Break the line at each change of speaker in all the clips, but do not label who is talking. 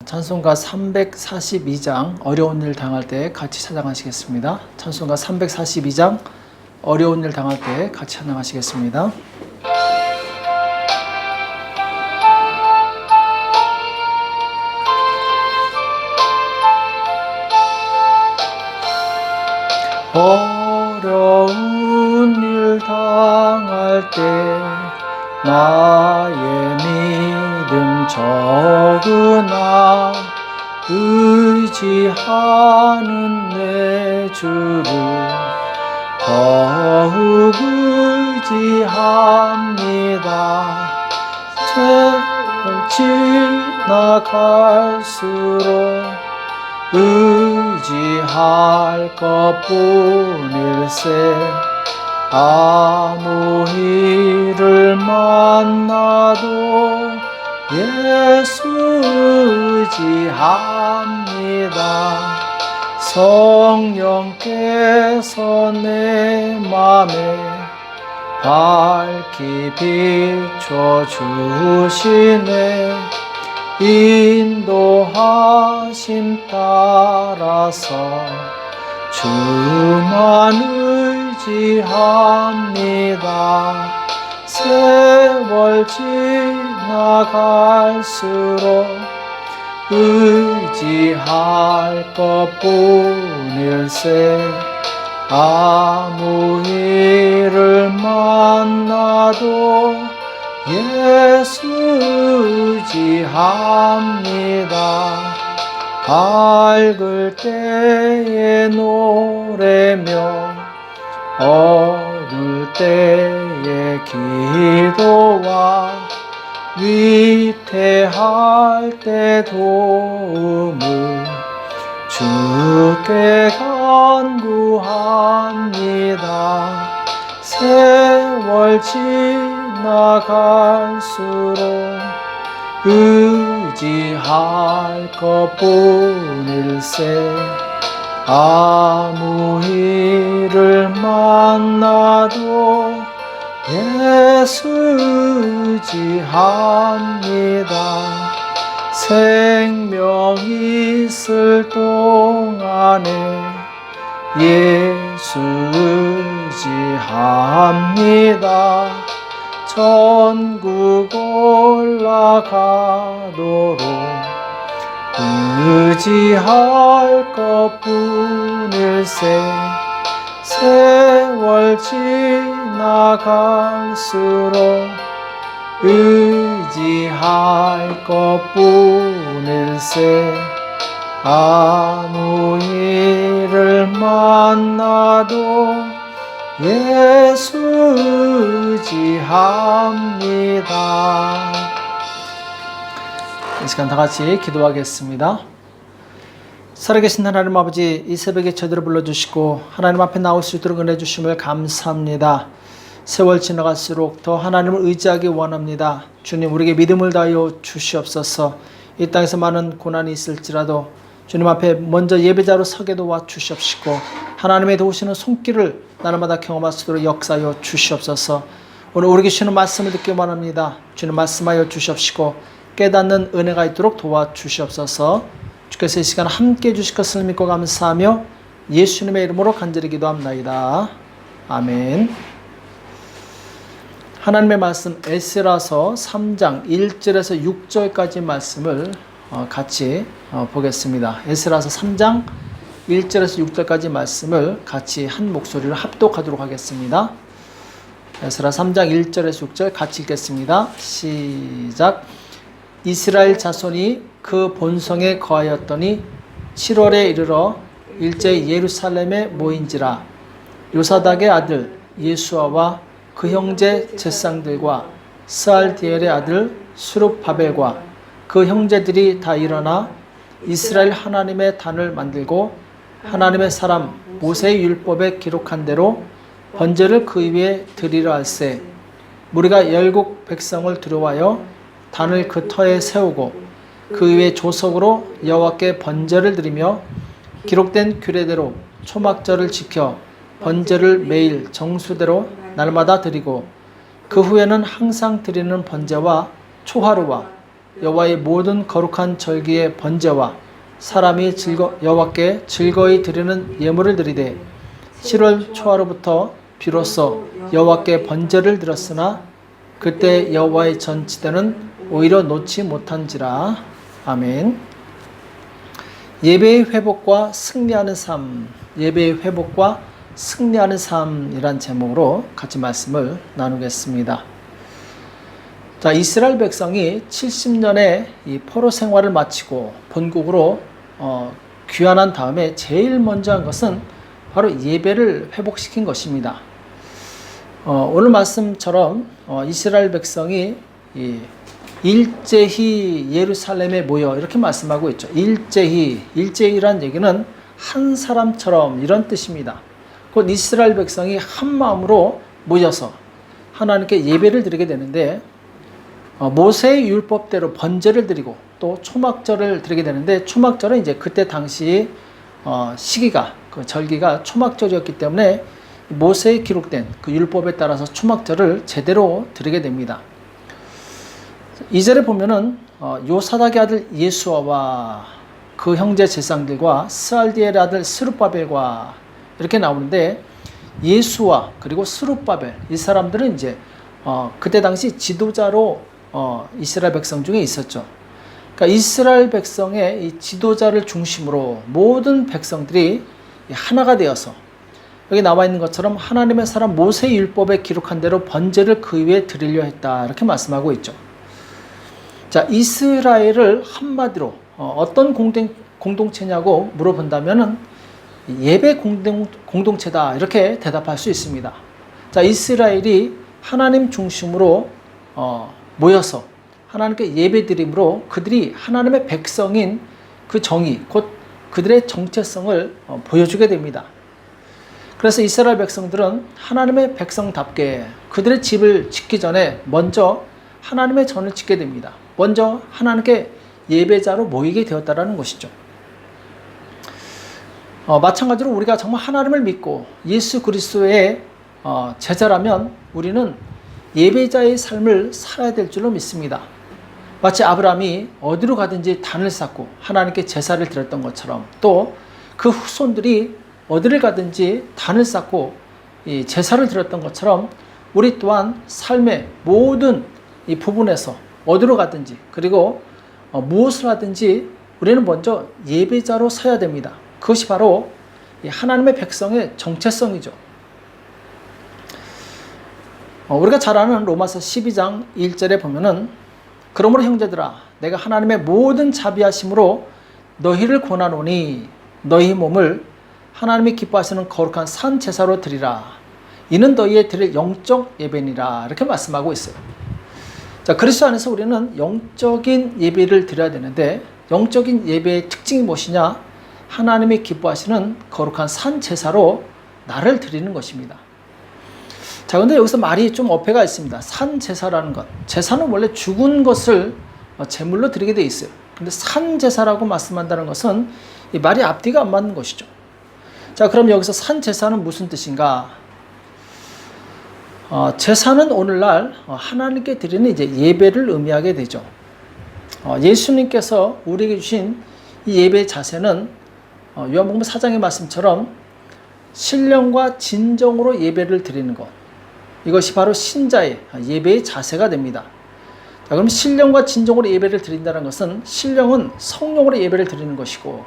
찬송가 342장 어려운 일 당할 때 같이 찬양하시겠습니다. 찬송가 342장 어려운 일 당할 때 같이 찬양하시겠습니다. 어려운 일 당할 때 나의 믿음 적으나 의지하는 내 주를 더욱 의지합니다. 세월 지나갈수록 의지할 것뿐일세. 아무 일을 만나도 예수 의지합니다. 성령께서 내 맘에 밝히 비춰주시네. 인도하심 따라서 주만 의지합니다. 세월 지나갈수록 의지할 것뿐일세. 아무 일을 만나도 예수 의지합니다. 밝을 때에 노래며 어두울 때에 기도와 위태할 때 도움을 주께 간구합니다. 세월 지나갈수록 의지할 것뿐일세. 아무 일을 만나도 예수 의지합니다. 생명 있을 동안에 예수 의지합니다. 천국 올라가도록 의지할 것뿐일세. 세월 지나갈수록 의지할 것뿐일세. 아무 일을 만나도 예수 의지합니다. 이 시간 다 같이 기도하겠습니다. 살아계신 하나님 아버지, 이 새벽에 저들을 불러주시고 하나님 앞에 나올 수 있도록 은혜 주심을 감사합니다. 세월 지나갈수록 더 하나님을 의지하기 원합니다. 주님, 우리에게 믿음을 다하여 주시옵소서. 이 땅에서 많은 고난이 있을지라도 주님 앞에 먼저 예배자로 서게 도와 주시옵시고 하나님의 도우시는 손길을 날마다 경험할 수 있도록 역사하여 주시옵소서. 오늘 우리에게 주시는 말씀을 듣기 원합니다. 주님 말씀하여 주시옵시고 깨닫는 은혜가 있도록 도와주시옵소서. 주께서 이 시간 함께해 주실 것을 믿고 감사하며 예수님의 이름으로 간절히 기도합나이다. 아멘. 하나님의 말씀 에스라서 3장 1절에서 6절까지 말씀을 같이 보겠습니다. 에스라서 3장 1절에서 6절까지 말씀을 같이 한 목소리로 합독하도록 하겠습니다. 에스라 3장 1절에서 6절 같이 읽겠습니다. 시작. 이스라엘 자손이 그 본성에 거하였더니 7월에 이르러 일제 예루살렘에 모인지라. 요사닥의 아들 예수아와 그 형제 제상들과 스알디엘의 아들 수룹바벨과 그 형제들이 다 일어나 이스라엘 하나님의 단을 만들고 하나님의 사람 모세의 율법에 기록한 대로 번제를 그 위에 드리려 할세. 무리가 열국 백성을 두려워하여 단을 그 터에 세우고 그 위에 조석으로 여호와께 번제를 드리며 기록된 규례대로 초막절을 지켜 번제를 매일 정수대로 날마다 드리고 그 후에는 항상 드리는 번제와 초하루와 여호와의 모든 거룩한 절기의 번제와 사람이 여호와께 즐거이 드리는 예물을 드리되 7월 초하루부터 비로소 여호와께 번제를 드렸으나 그때 여호와의 전치대는 오히려 놓지 못한지라. 아멘. 예배의 회복과 승리하는 삶, 예배의 회복과 승리하는 삶이란 제목으로 같이 말씀을 나누겠습니다. 자, 이스라엘 백성이 70년의 이 포로 생활을 마치고 본국으로 귀환한 다음에 제일 먼저 한 것은 바로 예배를 회복시킨 것입니다. 오늘 말씀처럼 이스라엘 백성이 일제히 예루살렘에 모여 이렇게 말씀하고 있죠. 일제히란 얘기는 한 사람처럼 이런 뜻입니다. 곧 이스라엘 백성이 한 마음으로 모여서 하나님께 예배를 드리게 되는데 모세의 율법대로 번제를 드리고 또 초막절을 드리게 되는데 초막절은 이제 그때 당시 시기가 그 절기가 초막절이었기 때문에 모세에 기록된 그 율법에 따라서 초막절을 제대로 드리게 됩니다. 2절에 보면은 요사닥의 아들 예수아와 그 형제 제사장들과 스알디엘의 아들 스룹바벨과 이렇게 나오는데 예수아 그리고 스룹바벨 이 사람들은 이제 그때 당시 지도자로 이스라엘 백성 중에 있었죠. 그러니까 이스라엘 백성의 이 지도자를 중심으로 모든 백성들이 하나가 되어서 여기 나와 있는 것처럼 하나님의 사람 모세의 율법에 기록한 대로 번제를 그 위에 드리려 했다 이렇게 말씀하고 있죠. 자, 이스라엘을 한마디로 어떤 공동체냐고 물어본다면은 예배 공동체다 이렇게 대답할 수 있습니다. 자, 이스라엘이 하나님 중심으로 모여서 하나님께 예배드림으로 그들이 하나님의 백성인 그 정의 곧 그들의 정체성을 보여주게 됩니다. 그래서 이스라엘 백성들은 하나님의 백성답게 그들의 집을 짓기 전에 먼저 하나님의 전을 짓게 됩니다. 먼저 하나님께 예배자로 모이게 되었다는 것이죠. 마찬가지로 우리가 정말 하나님을 믿고 예수 그리스도의 제자라면 우리는 예배자의 삶을 살아야 될 줄로 믿습니다. 마치 아브라함이 어디로 가든지 단을 쌓고 하나님께 제사를 드렸던 것처럼 또 그 후손들이 어디를 가든지 단을 쌓고 이 제사를 드렸던 것처럼 우리 또한 삶의 모든 이 부분에서 어디로 가든지 그리고 무엇을 하든지 우리는 먼저 예배자로 서야 됩니다. 그것이 바로 하나님의 백성의 정체성이죠. 우리가 잘 아는 로마서 12장 1절에 보면은 그러므로 형제들아 내가 하나님의 모든 자비하심으로 너희를 권하노니 너희 몸을 하나님이 기뻐하시는 거룩한 산 제사로 드리라. 이는 너희의 드릴 영적 예배니라. 이렇게 말씀하고 있어요. 자, 그리스도 안에서 우리는 영적인 예배를 드려야 되는데 영적인 예배의 특징이 무엇이냐? 하나님이 기뻐하시는 거룩한 산 제사로 나를 드리는 것입니다. 자, 근데 여기서 말이 좀 어폐가 있습니다. 산 제사라는 것. 제사는 원래 죽은 것을 제물로 드리게 돼 있어요. 근데 산 제사라고 말씀한다는 것은 이 말이 앞뒤가 안 맞는 것이죠. 자, 그럼 여기서 산 제사는 무슨 뜻인가? 제사는 오늘날 하나님께 드리는 이제 예배를 의미하게 되죠. 예수님께서 우리에게 주신 이 예배의 자세는 요한복음 4장의 말씀처럼 신령과 진정으로 예배를 드리는 것. 이것이 바로 신자의 예배의 자세가 됩니다. 자, 그럼 신령과 진정으로 예배를 드린다는 것은 신령은 성령으로 예배를 드리는 것이고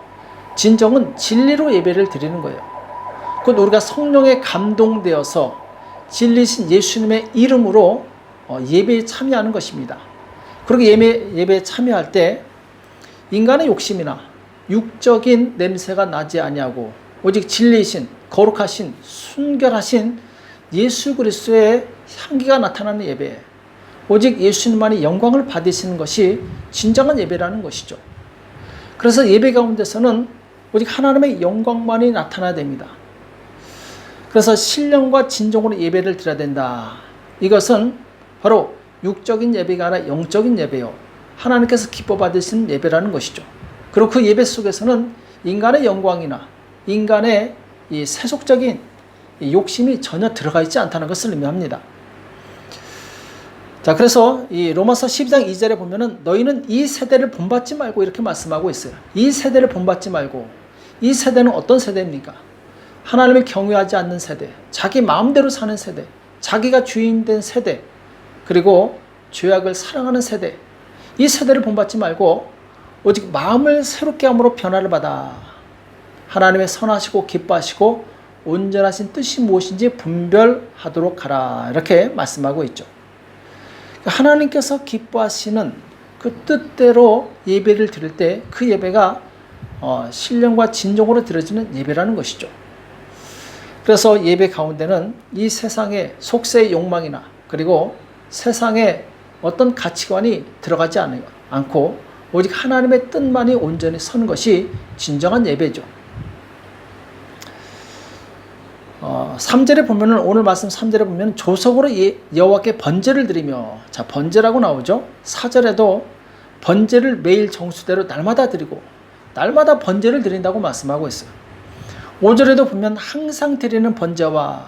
진정은 진리로 예배를 드리는 거예요. 곧 우리가 성령에 감동되어서 진리신 예수님의 이름으로 예배에 참여하는 것입니다. 그리고 예배에 참여할 때 인간의 욕심이나 육적인 냄새가 나지 아니하고 오직 진리이신 거룩하신 순결하신 예수 그리스도의 향기가 나타나는 예배, 오직 예수님만이 영광을 받으시는 것이 진정한 예배라는 것이죠. 그래서 예배 가운데서는 오직 하나님의 영광만이 나타나야 됩니다. 그래서 신령과 진정으로 예배를 드려야 된다. 이것은 바로 육적인 예배가 아니라 영적인 예배요. 하나님께서 기뻐 받으시는 예배라는 것이죠. 그리고 그 예배 속에서는 인간의 영광이나 인간의 이 세속적인 욕심이 전혀 들어가 있지 않다는 것을 의미합니다. 자, 그래서 이 로마서 12장 2절에 보면은 너희는 이 세대를 본받지 말고 이렇게 말씀하고 있어요. 이 세대를 본받지 말고. 이 세대는 어떤 세대입니까? 하나님을 경외하지 않는 세대, 자기 마음대로 사는 세대, 자기가 주인된 세대, 그리고 죄악을 사랑하는 세대. 이 세대를 본받지 말고 오직 마음을 새롭게 함으로 변화를 받아 하나님의 선하시고 기뻐하시고 온전하신 뜻이 무엇인지 분별하도록 하라. 이렇게 말씀하고 있죠. 하나님께서 기뻐하시는 그 뜻대로 예배를 드릴 때 그 예배가 신령과 진정으로 드려지는 예배라는 것이죠. 그래서 예배 가운데는 이 세상의 속세의 욕망이나 그리고 세상의 어떤 가치관이 들어가지 않고 오직 하나님의 뜻만이 온전히 서는 것이 진정한 예배죠. 3절에 보면은 오늘 말씀 3절에 보면 조석으로 여호와께 번제를 드리며, 자, 번제라고 나오죠. 4절에도 번제를 매일 정수대로 날마다 드리고 날마다 번제를 드린다고 말씀하고 있어요. 5절에도 보면 항상 드리는 번제와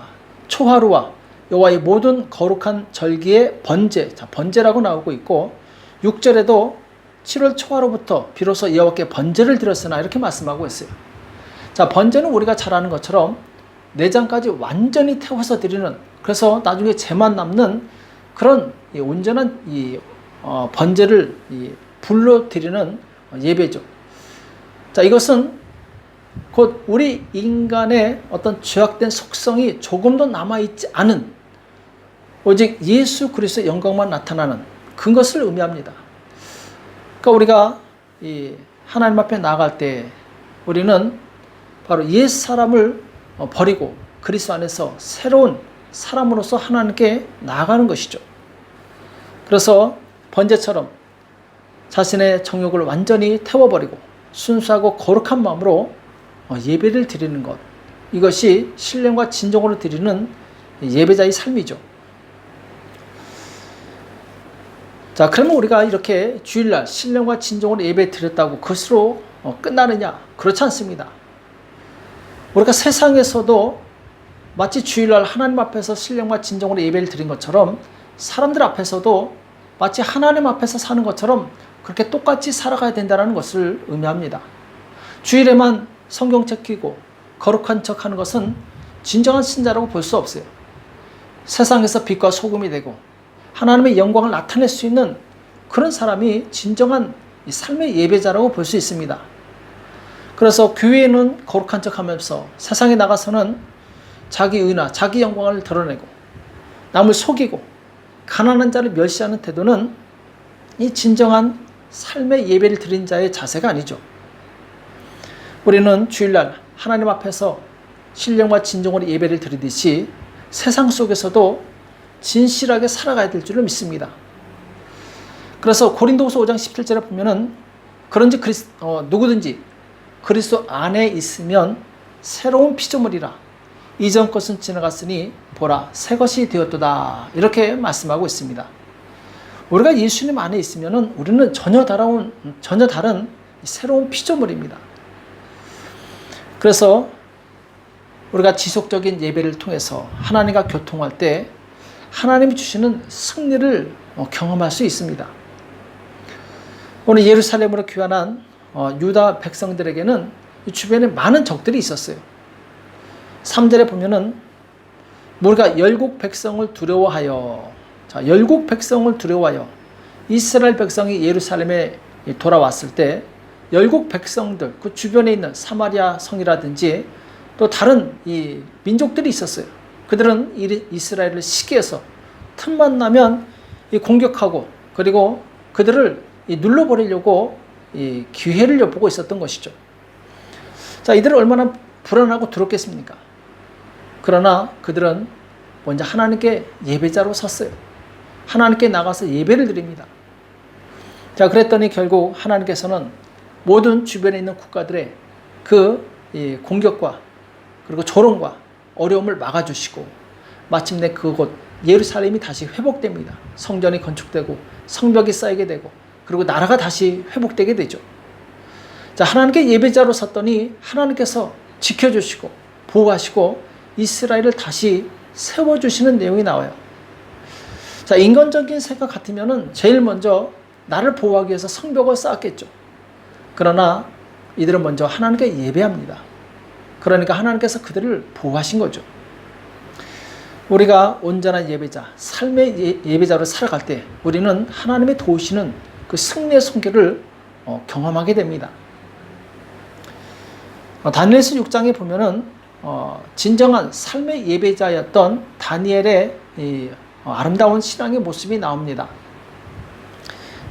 초하루와 여호와의 모든 거룩한 절기의 번제, 자, 번제라고 나오고 있고 6절에도 7월 초하루부터 비로소 여호와께 번제를 드렸으나 이렇게 말씀하고 있어요. 자, 번제는 우리가 잘 아는 것처럼 내장까지 완전히 태워서 드리는, 그래서 나중에 재만 남는 그런 온전한 번제를 불로 드리는 예배죠. 자, 이것은 곧 우리 인간의 어떤 죄악된 속성이 조금도 남아있지 않은 오직 예수 그리스도의 영광만 나타나는 그것을 의미합니다. 그러니까 우리가 하나님 앞에 나아갈 때 우리는 바로 옛 사람을 버리고 그리스도 안에서 새로운 사람으로서 하나님께 나아가는 것이죠. 그래서 번제처럼 자신의 정욕을 완전히 태워버리고 순수하고 거룩한 마음으로 예배를 드리는 것, 이것이 신령과 진정으로 드리는 예배자의 삶이죠. 자, 그러면 우리가 이렇게 주일날 신령과 진정으로 예배 드렸다고 그것으로 끝나느냐? 그렇지 않습니다. 우리가 세상에서도 마치 주일날 하나님 앞에서 신령과 진정으로 예배를 드린 것처럼 사람들 앞에서도 마치 하나님 앞에서 사는 것처럼 그렇게 똑같이 살아가야 된다는 것을 의미합니다. 주일에만 성경책 끼고 거룩한 척하는 것은 진정한 신자라고 볼 수 없어요. 세상에서 빛과 소금이 되고 하나님의 영광을 나타낼 수 있는 그런 사람이 진정한 삶의 예배자라고 볼 수 있습니다. 그래서 교회에는 거룩한 척하면서 세상에 나가서는 자기 의나 자기 영광을 드러내고 남을 속이고 가난한 자를 멸시하는 태도는 이 진정한 삶의 예배를 드린 자의 자세가 아니죠. 우리는 주일날 하나님 앞에서 신령과 진정으로 예배를 드리듯이 세상 속에서도 진실하게 살아가야 될 줄을 믿습니다. 그래서 고린도후서 5장 17절에 보면은 그런지 누구든지 그리스도 안에 있으면 새로운 피조물이라 이전 것은 지나갔으니 보라 새 것이 되었도다, 이렇게 말씀하고 있습니다. 우리가 예수님 안에 있으면은 우리는 전혀 다른 새로운 피조물입니다. 그래서 우리가 지속적인 예배를 통해서 하나님과 교통할 때 하나님이 주시는 승리를 경험할 수 있습니다. 오늘 예루살렘으로 귀환한 유다 백성들에게는 주변에 많은 적들이 있었어요. 3절에 보면은 우리가 열국 백성을 두려워하여, 자, 열국 백성을 두려워하여 이스라엘 백성이 예루살렘에 돌아왔을 때 열국 백성들, 그 주변에 있는 사마리아 성이라든지 또 다른 이 민족들이 있었어요. 그들은 이스라엘을 시기해서 틈만 나면 공격하고 그리고 그들을 눌러버리려고 기회를 엿보고 있었던 것이죠. 자, 이들은 얼마나 불안하고 두렵겠습니까? 그러나 그들은 먼저 하나님께 예배자로 섰어요. 하나님께 나가서 예배를 드립니다. 자, 그랬더니 결국 하나님께서는 모든 주변에 있는 국가들의 그 공격과 그리고 조롱과 어려움을 막아주시고 마침내 그곳 예루살렘이 다시 회복됩니다. 성전이 건축되고 성벽이 쌓이게 되고 그리고 나라가 다시 회복되게 되죠. 자, 하나님께 예배자로 섰더니 하나님께서 지켜주시고 보호하시고 이스라엘을 다시 세워주시는 내용이 나와요. 자, 인간적인 생각 같으면은 제일 먼저 나를 보호하기 위해서 성벽을 쌓았겠죠. 그러나 이들은 먼저 하나님께 예배합니다. 그러니까 하나님께서 그들을 보호하신 거죠. 우리가 온전한 예배자, 삶의 예배자로 살아갈 때 우리는 하나님의 도우시는 그 승리의 손길을 경험하게 됩니다. 다니엘서 6장에 보면은 진정한 삶의 예배자였던 다니엘의 이 아름다운 신앙의 모습이 나옵니다.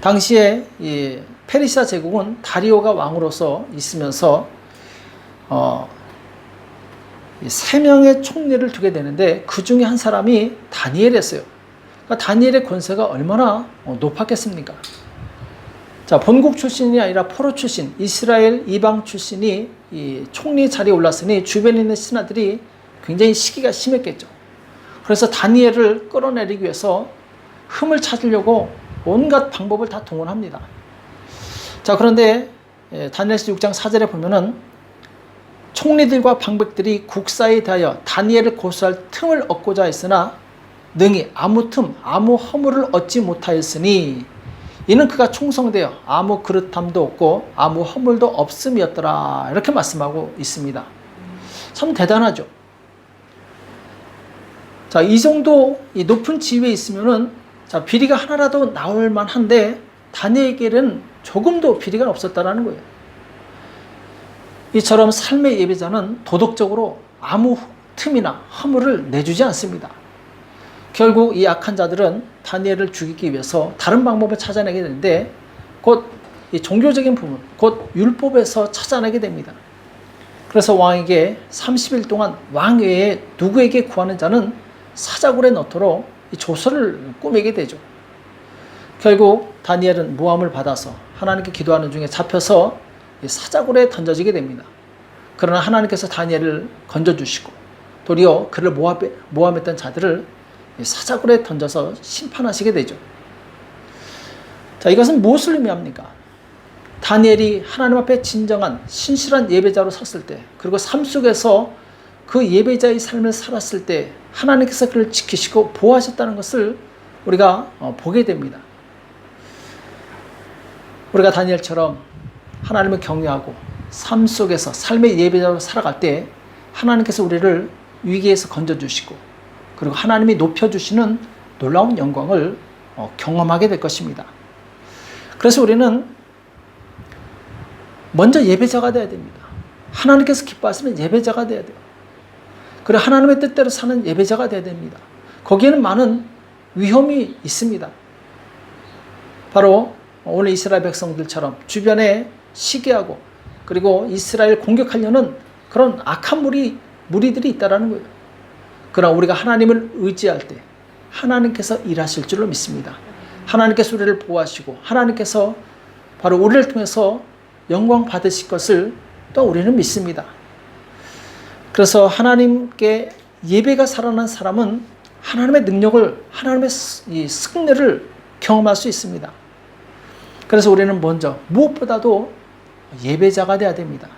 당시에 이 페르시아 제국은 다리오가 왕으로서 있으면서 3명의 총리를 두게 되는데 그 중에 한 사람이 다니엘이었어요. 그러니까 다니엘의 권세가 얼마나 높았겠습니까? 자, 본국 출신이 아니라 포로 출신, 이스라엘 이방 출신이 이 총리 자리에 올랐으니 주변에 있는 신하들이 굉장히 시기가 심했겠죠. 그래서 다니엘을 끌어내리기 위해서 흠을 찾으려고 온갖 방법을 다 동원합니다. 자, 그런데 다니엘서 6장 4절에 보면은 총리들과 방백들이 국사에 대하여 다니엘을 고소할 틈을 얻고자 했으나 능히 아무 틈, 아무 허물을 얻지 못하였으니 이는 그가 충성되어 아무 그릇함도 없고 아무 허물도 없음이었더라. 이렇게 말씀하고 있습니다. 참 대단하죠. 자, 이 정도 이 높은 지위에 있으면은 자, 비리가 하나라도 나올 만한데 다니엘에게는 조금도 비리가 없었다라는 거예요. 이처럼 삶의 예배자는 도덕적으로 아무 틈이나 허물을 내주지 않습니다. 결국 이 악한 자들은 다니엘을 죽이기 위해서 다른 방법을 찾아내게 되는데 곧 이 종교적인 부분, 곧 율법에서 찾아내게 됩니다. 그래서 왕에게 30일 동안 왕 외에 누구에게 구하는 자는 사자굴에 넣도록 이 조서를 꾸미게 되죠. 결국 다니엘은 모함을 받아서 하나님께 기도하는 중에 잡혀서 사자굴에 던져지게 됩니다. 그러나 하나님께서 다니엘을 건져주시고 도리어 그를 모함했던 자들을 사자굴에 던져서 심판하시게 되죠. 자, 이것은 무엇을 의미합니까? 다니엘이 하나님 앞에 진정한 신실한 예배자로 섰을 때, 그리고 삶 속에서 그 예배자의 삶을 살았을 때 하나님께서 그를 지키시고 보호하셨다는 것을 우리가 보게 됩니다. 우리가 다니엘처럼 하나님을 경외하고 삶 속에서 삶의 예배자로 살아갈 때 하나님께서 우리를 위기에서 건져주시고 그리고 하나님이 높여주시는 놀라운 영광을 경험하게 될 것입니다. 그래서 우리는 먼저 예배자가 되어야 됩니다. 하나님께서 기뻐하시는 예배자가 되어야 돼요. 그리고 하나님의 뜻대로 사는 예배자가 되어야 됩니다. 거기에는 많은 위험이 있습니다. 바로 오늘 이스라엘 백성들처럼 주변에 시기하고 그리고 이스라엘 공격하려는 그런 악한 무리들이 있다는 거예요. 그러나 우리가 하나님을 의지할 때 하나님께서 일하실 줄로 믿습니다. 하나님께서 우리를 보호하시고 하나님께서 바로 우리를 통해서 영광 받으실 것을 또 우리는 믿습니다. 그래서 하나님께 예배가 살아난 사람은 하나님의 능력을, 하나님의 이 승리를 경험할 수 있습니다. 그래서 우리는 먼저 무엇보다도 예배자가 되어야 됩니다.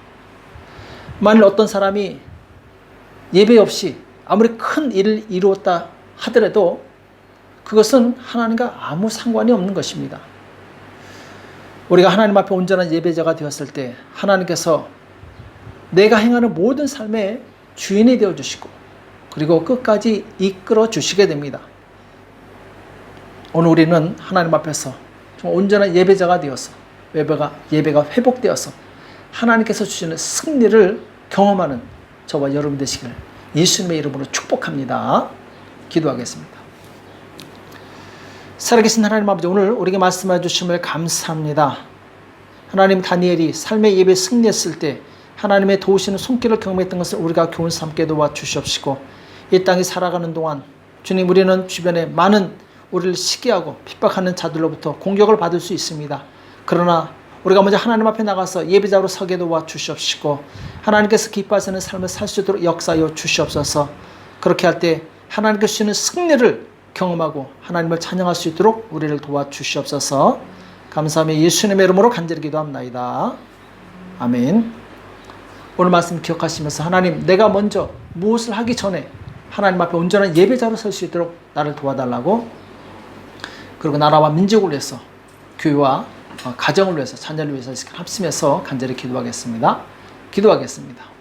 만일 어떤 사람이 예배 없이 아무리 큰 일을 이루었다 하더라도 그것은 하나님과 아무 상관이 없는 것입니다. 우리가 하나님 앞에 온전한 예배자가 되었을 때 하나님께서 내가 행하는 모든 삶의 주인이 되어주시고 그리고 끝까지 이끌어 주시게 됩니다. 오늘 우리는 하나님 앞에서 정말 온전한 예배자가 되어서 예배가 회복되어서 하나님께서 주시는 승리를 경험하는 저와 여러분 되시길 예수님의 이름으로 축복합니다. 기도하겠습니다. 살아계신 하나님 아버지, 오늘 우리에게 말씀해 주심을 감사합니다. 하나님, 다니엘이 삶의 예배에 승리했을 때 하나님의 도우시는 손길을 경험했던 것을 우리가 교훈 삼게 도와주시옵시고 이 땅에 살아가는 동안 주님, 우리는 주변에 많은 우리를 시기하고 핍박하는 자들로부터 공격을 받을 수 있습니다. 그러나 우리가 먼저 하나님 앞에 나가서 예배자로 서게 도와주시옵시고 하나님께서 기뻐하시는 삶을 살 수 있도록 역사하여 주시옵소서. 그렇게 할 때 하나님께서 주시는 승리를 경험하고 하나님을 찬양할 수 있도록 우리를 도와주시옵소서. 감사하며 예수님의 이름으로 간절히 기도합나이다. 아멘. 오늘 말씀 기억하시면서 하나님, 내가 먼저 무엇을 하기 전에 하나님 앞에 온전한 예배자로 설 수 있도록 나를 도와달라고 그리고 나라와 민족을 위해서 교회와 가정을 위해서 자녀를 위해서 합심해서 간절히 기도하겠습니다. 기도하겠습니다.